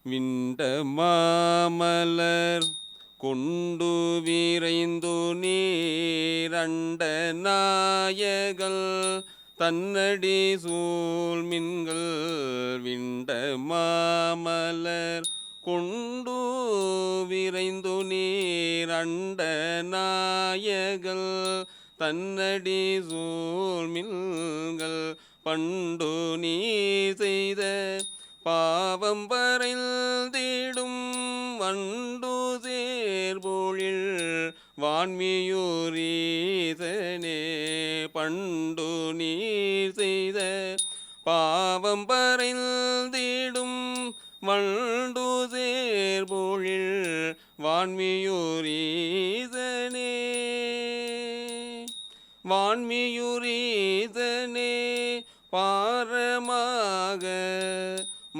விண்ட மாமலர் கொண்டு விரைந்து நீரண்ட நாயகல் தன்னடி சூழ்மின்கள். விண்ட மாமலர் கொண்டு விரைந்து நீரண்ட நாயகல் தன்னடி சூழ்மின்கள். பண்டு நீ செய்த பாவம் பறைந்திடும் வண்டு சேர்பொழில் வான்மியூரீசனே. பண்டு நீர் செய்த பாவம் பறைந்திடும் வண்டு சேர்பொழில் வான்மியூரீசனே. வான்மியூரீசனே பாரமாக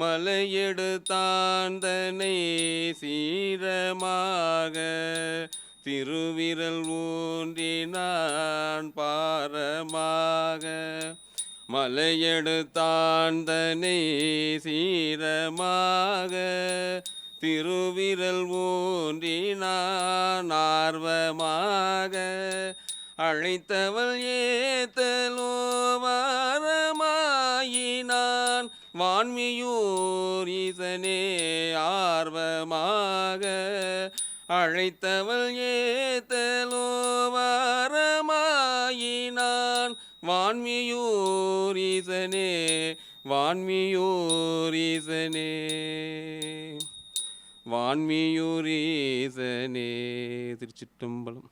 மலையெடுத்தாந்தனை சீரமாக திருவிரல் ஊன்றினான் பாரமாக. மலையெடுத்தாந்தனை சீரமாக திருவிரல் ஊன்றினான் ஆர்வமாக. அழைத்தவள் ஏத்தலோ வாரமாயினான் வான்மியூரீசனே ஆர்வமாக. அழைத்தவள் ஏத்தலோ வாரமாயினான் வான்மியூரீசனே வான்மியூரீசனே வான்மியூரீசனே. திருச்சிற்றம்பலம்.